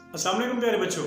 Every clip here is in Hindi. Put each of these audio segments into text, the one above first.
अस्सलाम वालेकुम प्यारे बच्चों।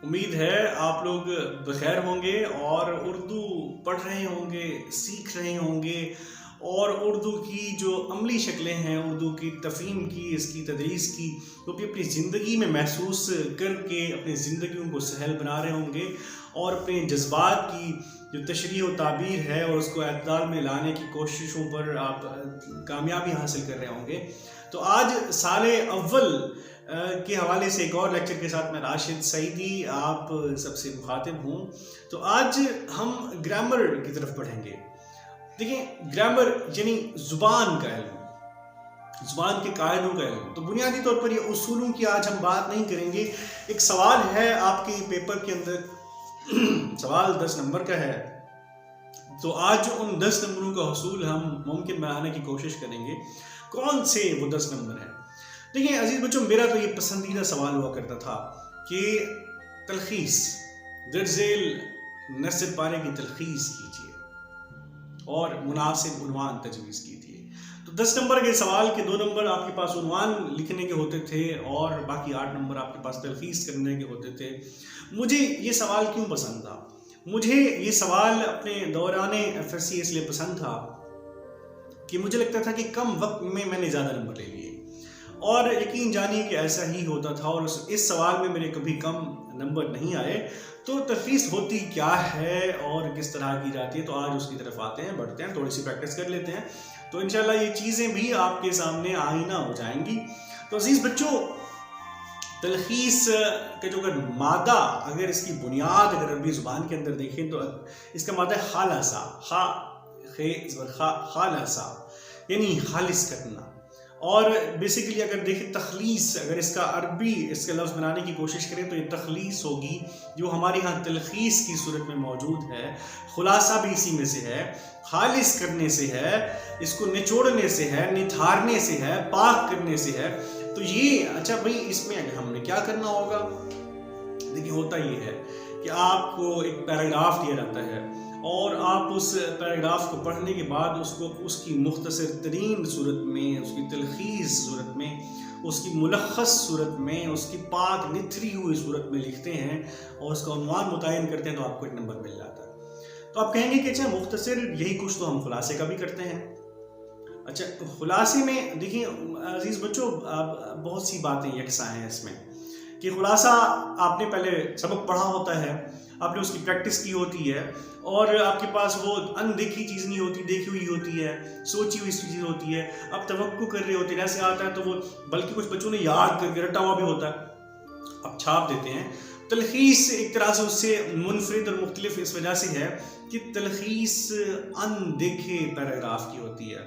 उम्मीद है आप लोग बखैर होंगे और उर्दू पढ़ रहे होंगे, सीख रहे होंगे और उर्दू की जो अमली शक्लें हैं, उर्दू की तफ़हीम की, इसकी तदरीस की, वो भी अपनी ज़िंदगी में महसूस करके अपनी ज़िंदगियों को सहल बना रहे होंगे और अपने जज्बात की जो तशरीह व ताबीर है और उसको एतदाल में लाने की कोशिशों पर आप कामयाबी हासिल कर रहे होंगे। तो आज साले अव्वल के हवाले से एक और लेक्चर के साथ मैं राशिद सईदी आप सबसे मुखातिब हूँ। तो आज हम ग्रामर की तरफ बढ़ेंगे। देखिए, ग्रामर यानी ज़ुबान का इल्म, ज़ुबान के कायदों का इल्म। तो बुनियादी तौर पर ये उसूलों की आज हम बात नहीं करेंगे। एक सवाल है आपके पेपर के अंदर सवाल 10 नंबर का है, तो आज उन 10 नंबरों का हसूल हम मुमकिन बनाने की कोशिश करेंगे। कौन से वो 10 नंबर हैं? देखिए अजीज बच्चों, मेरा तो ये पसंदीदा सवाल हुआ करता था कि तलखीस दर्जेल नस्ब पाने की तलखीस कीजिए और मुनासिब उन्वान तजवीज़ कीजिए। तो 10 नंबर के सवाल के 2 नंबर आपके पास उन्वान लिखने के होते थे और बाकी 8 नंबर आपके पास तलखीस करने के होते थे। मुझे ये सवाल क्यों पसंद था? मुझे ये सवाल अपने दौराने FSC इसलिए पसंद था कि मुझे लगता था कि कम वक्त में मैंने ज़्यादा नंबर ले लिए, और यकीन जानिए कि ऐसा ही होता था और इस सवाल में मेरे कभी कम नंबर नहीं आए। तो तलखीस होती क्या है और किस तरह की जाती है, तो आज उसकी तरफ आते हैं, बढ़ते हैं, थोड़ी सी प्रैक्टिस कर लेते हैं, तो इंशाल्लाह ये चीज़ें भी आपके सामने आईना हो जाएंगी। तो अजीज़ बच्चों, तलखीस का जो अगर मादा, अगर इसकी बुनियाद अगर अरबी ज़ुबान के अंदर देखें तो इसका मादा है खालसा, खालसा यानी खालिस करना। और बेसिकली अगर देखें तखलीस, अगर इसका अरबी इसका लफ्ज़ बनाने की कोशिश करें तो ये तखलीस होगी, जो हमारे यहाँ तलखीस की सूरत में मौजूद है। खुलासा भी इसी में से है, खालिस करने से है, इसको निचोड़ने से है, निथारने से है, पाक करने से है। तो ये अच्छा भाई, इसमें हमने क्या करना होगा? देखिए होता ये है कि आपको एक पैराग्राफ दिया जाता है और आप उस पैराग्राफ को पढ़ने के बाद उसको उसकी मुख्तसर तरीन सूरत में, उसकी तलखीस सूरत में, उसकी मुलख्खस सूरत में, उसकी पाक निथरी हुई सूरत में लिखते हैं और उसका उन्वान मुतय्यन करते हैं, तो आपको एक नंबर मिल जाता है। तो आप कहेंगे कि अच्छा मुख्तसर यही कुछ तो हम खुलासे का भी करते हैं। अच्छा, खुलासे में देखिए अजीज़ बच्चों, बहुत सी बातें यकसा हैं इसमें कि खुलासा आपने पहले सबक पढ़ा होता है, आपने उसकी प्रैक्टिस की होती है और आपके पास वो अनदेखी चीज़ नहीं होती, देखी हुई होती है, सोची हुई चीज़ होती है, आप तवक्को कर रहे होते हैं, जैसे आता है तो वो बल्कि कुछ बच्चों ने याद करके रटा हुआ भी होता है, आप छाप देते हैं। तलखीस एक तरह से उससे मुनफरिद और मुख्तलिफ इस वजह से है कि तलखीस अनदेखे पैराग्राफ की होती है।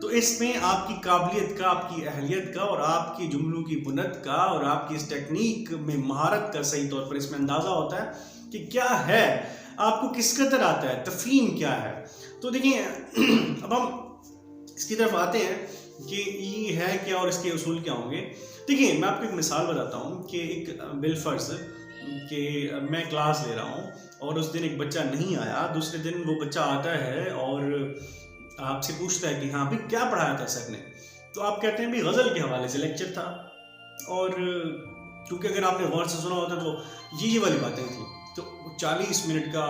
तो इसमें आपकी काबिलियत का, आपकी अहलियत का और आपकी जुमलों की बुनत का और आपकी इस टेक्निक में महारत का सही तौर पर इसमें अंदाज़ा होता है कि क्या है, आपको किस कदर आता है, तफ़हीम क्या है। तो देखिए अब हम इसकी तरफ आते हैं कि ये है क्या और इसके उसूल क्या होंगे। देखिए मैं आपको एक मिसाल बताता हूँ कि एक बिलफर्ज कि मैं क्लास ले रहा हूँ और उस दिन एक बच्चा नहीं आया, दूसरे दिन वो बच्चा आता है और आपसे पूछता है कि हाँ भाई क्या पढ़ाया था सर ने, तो आप कहते हैं भाई गज़ल के हवाले से लेक्चर था। और क्योंकि अगर आपने गौर से सुना होता तो ये वाली बातें थी, तो 40 मिनट का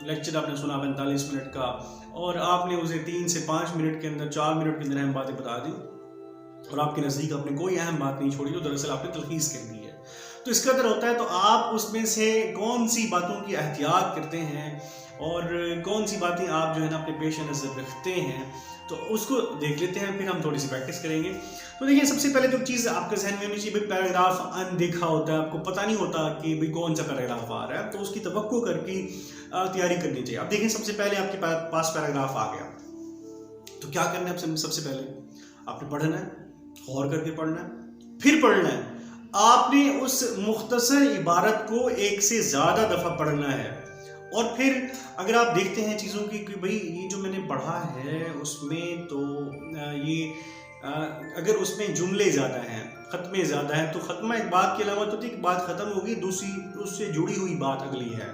लेक्चर आपने सुना, 45 मिनट का, और आपने उसे 3 से 5 मिनट के अंदर, 4 मिनट के अंदर अहम बातें बता दी और आपके नज़दीक आपने कोई अहम बात नहीं छोड़ी, तो दरअसल आपने तलखीस कर दी है। तो इसका अंदर होता है, तो आप उसमें से कौन सी बातों की एहतियात करते हैं और कौन सी बातें आप जो है ना अपने पेश नज़र रखते हैं, तो उसको देख लेते हैं, फिर हम थोड़ी सी प्रैक्टिस करेंगे। तो देखिए सबसे पहले जो चीज़ आपके जहन में होनी चाहिए, भाई पैराग्राफ अनदेखा होता है, आपको पता नहीं होता कि भाई कौन सा पैराग्राफ आ रहा है, तो उसकी तवक्को करके तैयारी करनी चाहिए। अब देखिए सबसे पहले आपके पास पैराग्राफ आ गया, तो क्या करना है? सबसे पहले आपने पढ़ना है, गौर करके पढ़ना है, फिर पढ़ना है। आपने उस मुख्तसर इबारत को एक से ज़्यादा दफ़ा पढ़ना है और फिर अगर आप देखते हैं चीज़ों की कि भाई ये जो मैंने पढ़ा है उसमें तो ये अगर उसमें जुमले ज़्यादा हैं, ख़त्मे ज़्यादा हैं, तो ख़त्मा एक बात की अलामत होती है कि बात ख़त्म होगी, दूसरी उससे जुड़ी हुई बात अगली है,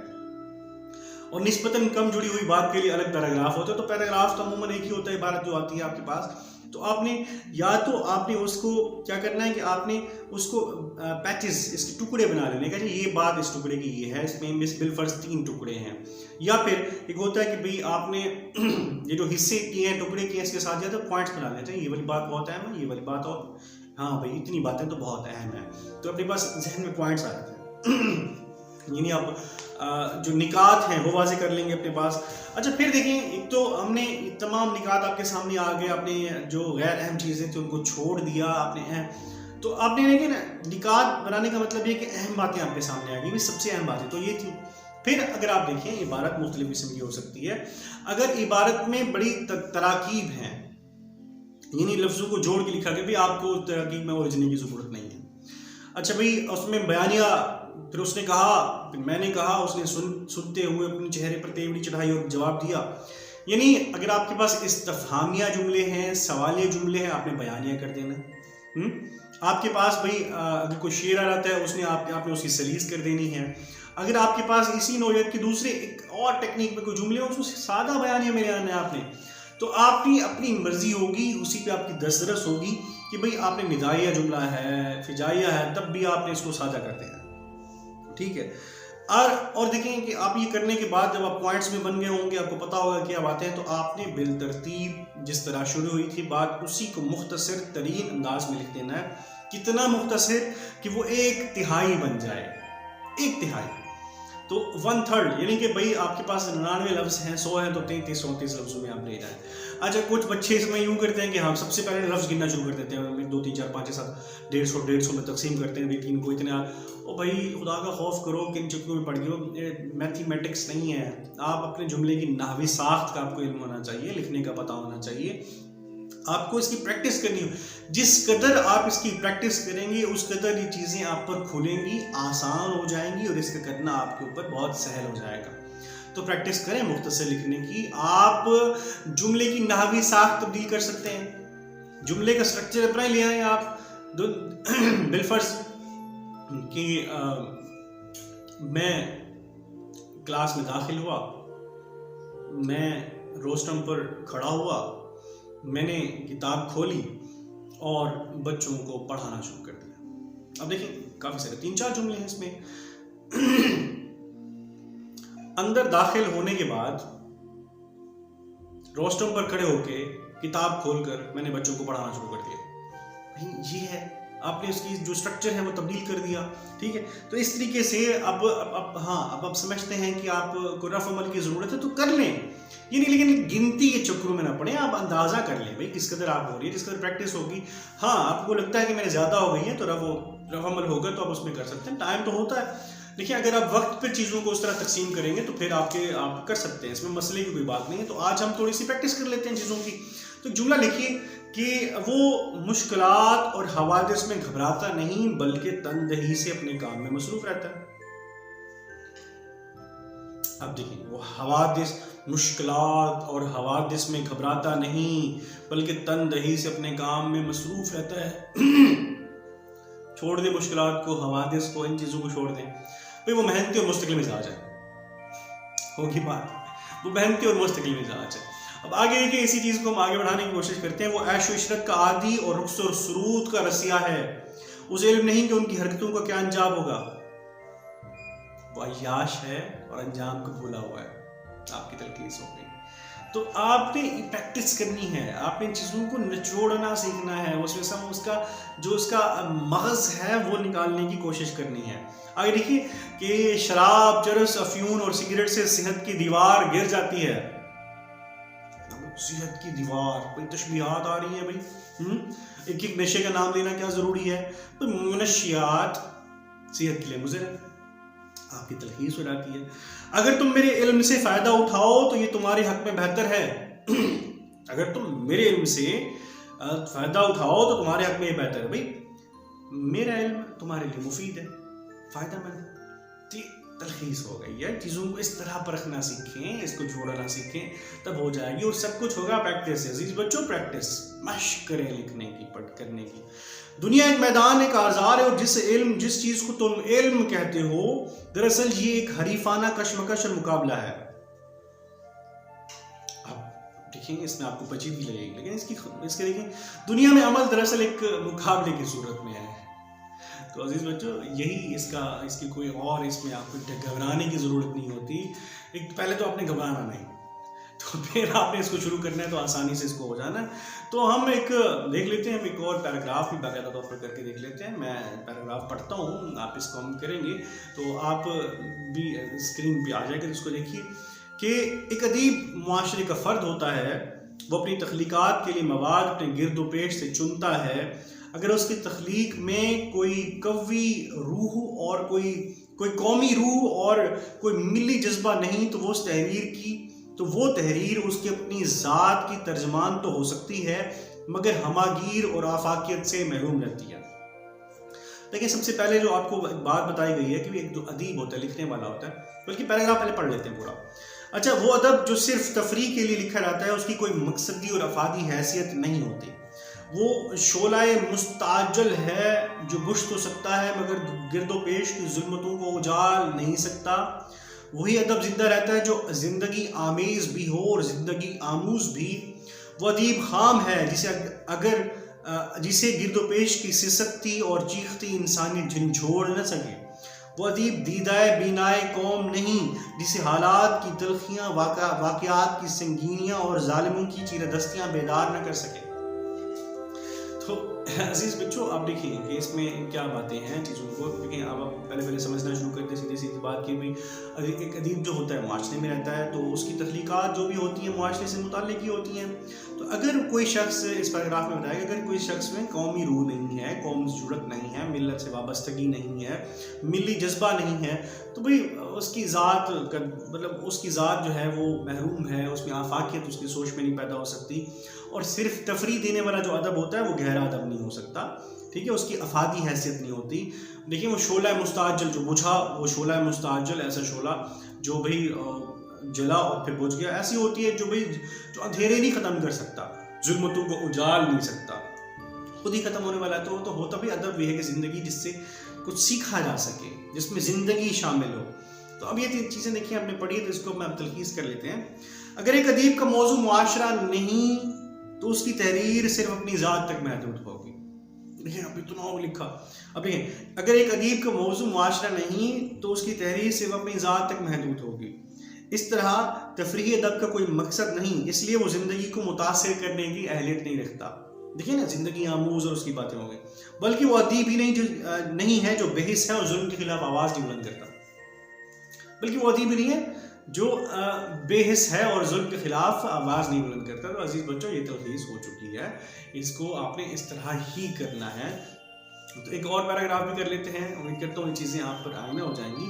और निस्बतन कम जुड़ी हुई बात के लिए अलग पैराग्राफ होता है। तो पैराग्राफ तो अमूमन एक ही होता है, इबारत जो आती है आपके पास, तो आपने या तो आपने उसको क्या करना है कि आपने उसको पैचेस, इसके टुकड़े बना लेने का, ये बात इस टुकड़े की ये है, इसमें बिलफर्ज 3 टुकड़े हैं। या फिर एक होता है कि भाई आपने ये जो हिस्से किए हैं, टुकड़े किए हैं, इसके साथ जाते पॉइंट्स बना लेते हैं, ये वाली बात बहुत अहम है, ये वाली बात और हाँ भाई इतनी बातें तो बहुत अहम है, तो अपने पास जहन में पॉइंट्स आ जाते हैं। यानी आप जो निकात हैं वो वाजे कर लेंगे अपने पास। अच्छा फिर देखिए, एक तो हमने तमाम निकात आपके सामने आ गए, आपने जो गैर अहम चीज़ें थी उनको छोड़ दिया आपने अहम, तो आपने देखिए ना निकात बनाने का मतलब ये कि अहम बातें आपके सामने आ गई, सबसे अहम बातें तो ये थी। फिर अगर आप देखें इबारत मुख्तलिफ किस्म की हो सकती है, अगर इबारत में बड़ी तराकीब हैं, यानी लफ्ज़ों को जोड़ के लिखा गया, भाई आपको तराकीब में उलझने की ज़रूरत नहीं है। अच्छा भाई उसमें बयानिया, फिर उसने कहा, फिर मैंने कहा, उसने सुनते हुए अपने चेहरे पर तेवड़ी चढ़ाई और जवाब दिया। यानी अगर आपके पास इस्तफहामिया जुमले हैं, सवालिया जुमले हैं, आपने बयानिया कर देना। आपके पास भाई अगर कोई शेर आ जाता है, उसने आपने उसकी सलीस कर देनी है। अगर आपके पास इसी नौयत के दूसरे एक और टेक्निक में कोई जुमले हो, उसको सादा बयानिया में आना है आपने, तो आपकी अपनी मर्जी होगी, उसी पे आपकी दस्तरस होगी कि भाई आपने निदाइया जुमला है, फिजाइया है, तब भी आपने इसको सादा कर देना, ठीक है। और देखें कि आप ये करने के बाद जब आप पॉइंट्स में बन गए होंगे, आपको पता होगा क्या बातें हैं, तो आपने बिलतरतीब जिस तरह शुरू हुई थी बात, उसी को मुख्तसर तरीन अंदाज में लिख देना है। कितना मुख्तसर कि वो 1/3 बन जाए, 1/3, तो 1/3, यानी कि भाई आपके पास 99 लफ्ज़ हैं, 100 हैं, तो 33-34 लफ्ज़ों में आप ले जाएं। अच्छा कुछ बच्चे इसमें यूँ करते हैं कि हम सबसे पहले लफ्ज़ गिनना शुरू कर देते हैं, 2 3 4 5 7 150 में तकसीम करते हैं, 3 को इतने। ओ भाई खुदा का खौफ करो, किन चक्करों में पड़ गए हो, मैथमेटिक्स नहीं है। आप अपने जुमले की नाहवी साख्त का आपको इल्म होना चाहिए, लिखने का पता होना चाहिए, आपको इसकी प्रैक्टिस करनी हो। जिस कदर आप इसकी प्रैक्टिस करेंगे उस कदर ये चीज़ें आप पर खुलेंगी, आसान हो जाएंगी और इसका करना आपके ऊपर बहुत सहल हो जाएगा। तो प्रैक्टिस करें मुख्तसर लिखने की। आप जुमले की नाहवी साख तब्दील कर सकते हैं, जुमले का स्ट्रक्चर अपना ले आए आप। बिलफर्ज कि मैं क्लास में दाखिल हुआ, मैं रोस्टम पर खड़ा हुआ, मैंने किताब खोली और बच्चों को पढ़ाना शुरू कर दिया। अब देखिए काफ़ी सारे 3-4 जुमले हैं इसमें। अंदर दाखिल होने के बाद रोस्टम पर खड़े होके किताब खोलकर मैंने बच्चों को पढ़ाना शुरू कर दिया। ये है, आपने उसकी जो स्ट्रक्चर है वो तब्दील कर दिया, ठीक है। तो इस तरीके से अब आप समझते हैं कि आपको रफ अमल की ज़रूरत है तो कर लें, ये नहीं, लेकिन गिनती के चक्करों में ना पड़े। आप अंदाज़ा कर लें भाई किस कदर आप हो रही है, जिस कदर प्रैक्टिस होगी। हाँ आपको लगता है कि मेरे ज़्यादा हो गई है तो रफ अमल होगा तो आप उसमें कर सकते हैं, टाइम तो होता है। देखिए अगर आप वक्त पर चीज़ों को उस तरह तकसीम करेंगे तो फिर आप कर सकते हैं, इसमें मसले की कोई बात नहीं है। तो आज हम थोड़ी सी प्रैक्टिस कर लेते हैं चीज़ों की। तो जुमला लिखिए कि वो मुश्किलात और हवादिस में घबराता नहीं बल्कि तनदही से अपने काम में मसरूफ रहता है। अब देखिए वो हवादिस, मुश्किलात और हवादिस में घबराता नहीं बल्कि तनदही से अपने काम में मसरूफ रहता है। छोड़ दे मुश्किलात को, हवादिस को, इन चीज़ों को छोड़ दें भाई, वो मेहनती और मुस्तकिल मिजाज है, होगी बात, वो मेहनती और मुस्तकिल मिजाज है। अब आगे देखिए इसी चीज़ को हम आगे बढ़ाने की कोशिश करते हैं। वो ऐश व इशरत का आदी और रुख्स और सुरूद का रसिया है, उसे इल्म नहीं कि उनकी हरकतों का क्या अंजाम होगा। वो अय्याश है और अंजाम को भूला हुआ है, आपकी तलखीस हो गई। तो आपने प्रैक्टिस करनी है, आपने चीज़ों को निचोड़ना सीखना है, उसमें उसका मगज़ है वो निकालने की कोशिश करनी है। आगे देखिए कि शराब, चरस, अफ्यून और सिगरेट से सेहत की दीवार गिर जाती है। सेहत की दीवार, कोई तशबीहात आ रही है भाई, एक एक नशे का नाम लेना क्या ज़रूरी है। तो मुनशियात सेहत के लिए मुज़र है, आपकी तलखीस हो जाती है। अगर तुम मेरे इल्म से फ़ायदा उठाओ तो ये तुम्हारे हक में बेहतर है। अगर तुम मेरे इल्म से फ़ायदा उठाओ तो तुम्हारे हक में ये बेहतर है। भाई मेरा इल्म तुम्हारे लिए मुफीद है, फ़ायदेमंद। तलखीस हो गई है। चीज़ों को इस तरह परखना सीखें, इसको जोड़ना सीखें, तब हो जाएगी। और सब कुछ होगा प्रैक्टिस से। अजीज बच्चों प्रैक्टिस मश्क करें लिखने की, पढ़ करने की। दुनिया एक मैदान, एक औजार है, और जिस चीज़ को तुम इल्म कहते हो दरअसल ये एक हरीफाना कशमकश और मुकाबला है। अब देखेंगे, इसमें आपको पेचीदगी लगेगी, लेकिन इसके देखिए दुनिया में अमल दरअसल एक मुकाबले की सूरत में है। तो अजीज बच्चों, यही इसकी कोई और इसमें आपको घबराने की ज़रूरत नहीं होती। एक पहले तो आपने घबराना नहीं, तो फिर आपने इसको शुरू करना है तो आसानी से इसको हो जाना है। तो हम एक देख लेते हैं, हम एक और पैराग्राफ भी बाकायदा तौर पर करके देख लेते हैं। मैं पैराग्राफ पढ़ता हूँ, आप इसको हम करेंगे तो आप भी स्क्रीन पे आ जाएगा, इसको देखिए कि एक अदीब मुआशरे का फ़र्द होता है, वो अपनी तख्लीक़ात के लिए मवाद अपने गिरदोपेश से चुनता है। अगर उसकी तख्लीक में कोई कवी रूह और कोई कौमी रूह और कोई मिली जज्बा नहीं, तो वो तहरीर उसकी अपनी ज़ात की तर्जमान तो हो सकती है, मगर हमागीर और आफाकियत से महरूम रहती है। देखिए, सबसे पहले जो आपको बात बताई गई है कि एक जो अदीब होता है, लिखने वाला होता है, बल्कि पैराग्राफ पहले पढ़ लेते हैं पूरा। अच्छा, वो अदब जो सिर्फ तफरीह के लिए लिखा जाता है, उसकी कोई मकसदी और अफादी हैसियत नहीं होती। वो शोलाए मुस्ताजल है जो बुझ तो सकता है, मगर गिरदोपेश की जुल्मतों को उजाल नहीं सकता। वही अदब जिंदा रहता है जो ज़िंदगी आमेज़ भी हो और ज़िंदगी आमूज़ भी। वो अदीब खाम है जिसे गिरदोपेश की सिसकती और चीखती इंसानियत झंझोड़ न सके। वो अदीब दीदाए बीनाए कौम नहीं, जिसे हालात की तलखियाँ, वाक़यात की संगीनियाँ और जालिमों की चीरदस्तियाँ बेदार न कर सके। तो अजीज़ बच्चों, आप देखिए कि इसमें क्या बातें हैं, चीज़ों को देखिए। अब आप पहले समझना शुरू करते सीधी सीधी बात की भी, एक अदीब जो होता है माशरे में रहता है, तो उसकी तख्लीक़ात जो भी होती हैं माशरे से मुताल्लिक़ ही होती हैं। तो अगर कोई शख्स, इस पैराग्राफ में बताया, अगर कोई शख्स में कौमी रूह नहीं है, कौम से जुड़त नहीं है, मिल्लत से वाबस्तगी नहीं है, मिली जज्बा नहीं है, तो भाई उसकी ज़ात जो है वो महरूम है, उसमें आफाकियत उसकी सोच में नहीं पैदा हो सकती। और सिर्फ तफरीह देने वाला जो अदब होता है वो गहरा अदब नहीं हो सकता, ठीक है, उसकी अफादी हैसियत नहीं होती। देखिए, वो शोला मुस्ताजल जो बुझा, वो शोला मुस्ताजल ऐसा शोला जो भाई जला और फिर बुझ गया, ऐसी होती है जो अंधेरे नहीं ख़त्म कर सकता, जुल्मतों को उजाल नहीं सकता, खुद ही ख़त्म होने वाला है। तो होता भी अदब भी है कि ज़िंदगी जिससे कुछ सीखा जा सके, जिसमें ज़िंदगी शामिल हो। तो अब ये तीन चीज़ें देखिए आपने पढ़ी है, तो इसको हम तलखीस कर लेते हैं। अगर एक अदीब का मौजू मुआशरा नहीं, तो उसकी तहरीर सिर्फ अपनी ज़ात तक महदूद होगी। देखिए, अब इतना लिखा। अब देखिए, अगर एक अदीब का मौजू मुआशरा नहीं, तो उसकी तहरीर सिर्फ अपनी ज़ात तक महदूद होगी। इस तरह तफरीह अदब का कोई मकसद नहीं, इसलिए वो ज़िंदगी को मुतासिर करने की अहलियत नहीं रखता। देखिए ना, ज़िंदगी आमूज़ और उसकी बातें हो गई, बल्कि वो अदीब ही नहीं है जो बेहिस है और जुल्म के खिलाफ आवाज़ नहीं बुलंद करता, बल्कि वो अदीब ही नहीं है जो बेहिस है और जुल्म के खिलाफ आवाज़ नहीं बुलंद करता। तो अजीज़ बच्चों, ये तलखीस हो चुकी है, इसको आपने इस तरह ही करना है। तो एक और पैराग्राफ भी कर लेते हैं, उम्मीद करता हूँ ये चीज़ें आप पर आईना हो जाएंगी।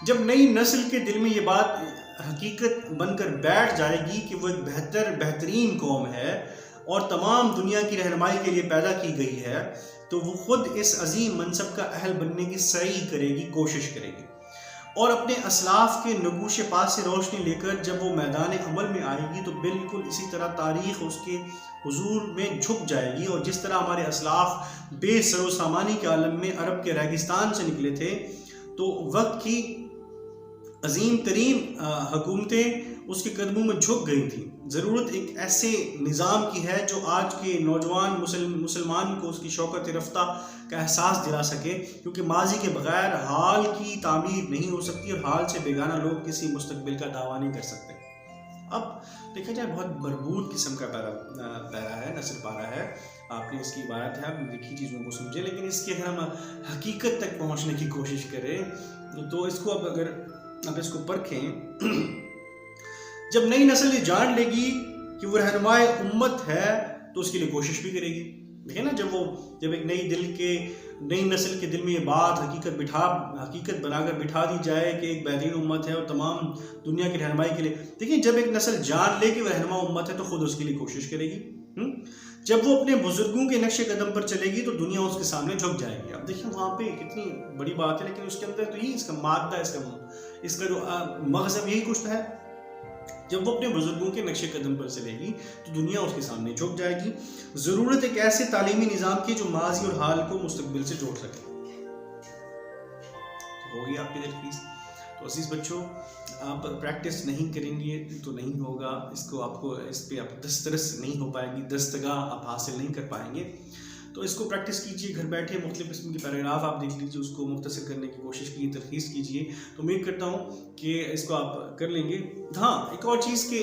जब नई नस्ल के दिल में ये बात हकीकत बनकर बैठ जाएगी कि वो एक बेहतरीन कौम है और तमाम दुनिया की रहनुमाई के लिए पैदा की गई है, तो वो खुद इस अजीम मनसब का अहल बनने की सही करेगी, कोशिश करेगी, और अपने असलाफ के नगूश पास से रोशनी लेकर जब वो मैदान अमल में आएगी, तो बिल्कुल इसी तरह तारीख़ उसके हुजूर में झुक जाएगी। और जिस तरह हमारे असलाफ बेसरो सामानी के आलम में अरब के रेगिस्तान से निकले थे, तो वक्त की अजीम तरीन हुकूमतें उसके कदमों में झुक गई थी। ज़रूरत एक ऐसे निज़ाम की है जो आज के नौजवान मुसलमान को उसकी शौकत रफ्ता का एहसास दिला सके, क्योंकि माजी के बगैर हाल की तामीर नहीं हो सकती और हाल से बेगाना लोग किसी मुस्तकबिल का दावा नहीं कर सकते। अब देखा जाए, बहुत मरबूत किस्म का पैरा है, नस्ल पारा है, आपने इसकी इबारत है, आप लिखी चीज़ों को समझे, लेकिन इसकी अगर हम हकीकत तक पहुँचने की कोशिश करें तो इसको अब इसको परखें। जब नई नस्ल ये जान लेगी कि वो रहनुमाए उम्मत है, तो उसके लिए कोशिश भी करेगी। देखिए ना, जब एक नई नस्ल के दिल में ये बात हकीकत बनाकर बिठा दी जाए कि एक बेहतरीन उम्मत है और तमाम दुनिया की रहनुमाई के लिए, देखिए जब एक नस्ल जान ले कि वह रहनुमा उम्मत है, तो खुद उसके लिए कोशिश करेगी। जब वो अपने बुजुर्गों के नक्शे कदम पर चलेगी, तो दुनिया उसके सामने झुक जाएगी। अब देखिए वहाँ पे कितनी बड़ी बात है, लेकिन उसके अंदर तो यही इसका मादा, इसका जो मग़ज़ब यही कुछ है। जब वो अपने बुजुर्गों के नक्शे कदम पर चलेगी, तो दुनिया उसके सामने झुक जाएगी। ज़रूरत एक ऐसे तालीमी निज़ाम की जो माजी और हाल को मुस्तकबिल से जोड़ सके। तो होगी आपकी तलखीस। तो अजीज़ बच्चों, आप प्रैक्टिस नहीं करेंगे तो नहीं होगा, इसको आपको इस पर आप दस्तरस नहीं हो पाएगी, दस्तगाह आप हासिल नहीं कर पाएंगे। तो इसको प्रैक्टिस कीजिए, घर बैठे मुख्तलिफ किस्म के पैराग्राफ आप देख लीजिए, उसको मुख्तसर करने की कोशिश कीजिए, तरखीस कीजिए। तो उम्मीद करता हूँ कि इसको आप कर लेंगे। हाँ, एक और चीज़ के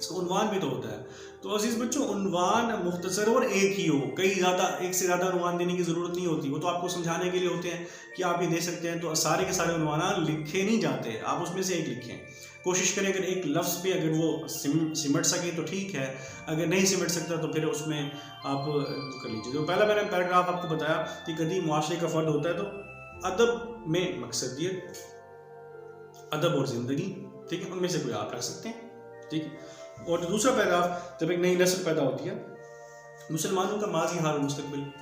इसका उन्वान भी तो होता है। तो अजीज़ बच्चों, उन्वान मुख्तसर और एक ही हो, एक से ज़्यादा उन्वान देने की ज़रूरत नहीं होती। वो तो आपको समझाने के लिए होते हैं कि आप ये दे सकते हैं। तो सारे के सारे उन्वान लिखे नहीं जाते, आप उसमें से एक लिखें। कोशिश करें अगर एक लफ्ज़ पे अगर वो सिमट सके तो ठीक है, अगर नहीं सिमट सकता तो फिर उसमें आप कर लीजिए। तो पहला मैंने पैराग्राफ आपको बताया कि कदीम मुआशरे का फ़र्द होता है, तो अदब में मकसदियत, अदब और ज़िंदगी, ठीक है, उनमें से कोई आप रख सकते हैं, ठीक है। और जो दूसरा पैराग्राफ, जब एक नई नस्ल पैदा होती है, मुसलमानों का माजी, हाल और मुस्तकबिल,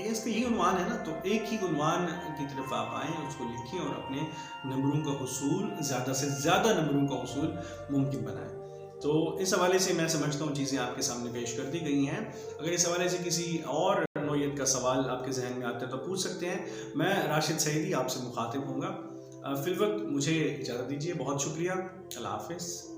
इसका यही उन्वान है ना। तो एक ही उन्वान की तरफ आप आएँ, उसको लिखें और अपने नंबरों का हुसूल, ज़्यादा से ज़्यादा नंबरों का हुसूल मुमकिन बनाएं। तो इस हवाले से मैं समझता हूँ चीज़ें आपके सामने पेश कर दी गई हैं। अगर इस हवाले से किसी और नौयत का सवाल आपके जहन में आता है तो पूछ सकते हैं। मैं राशिद सईदी आपसे मुखातिब होऊंगा। फिलवक्त मुझे इजाज़त दीजिए, बहुत शुक्रिया, अल्लाह हाफ़िज़।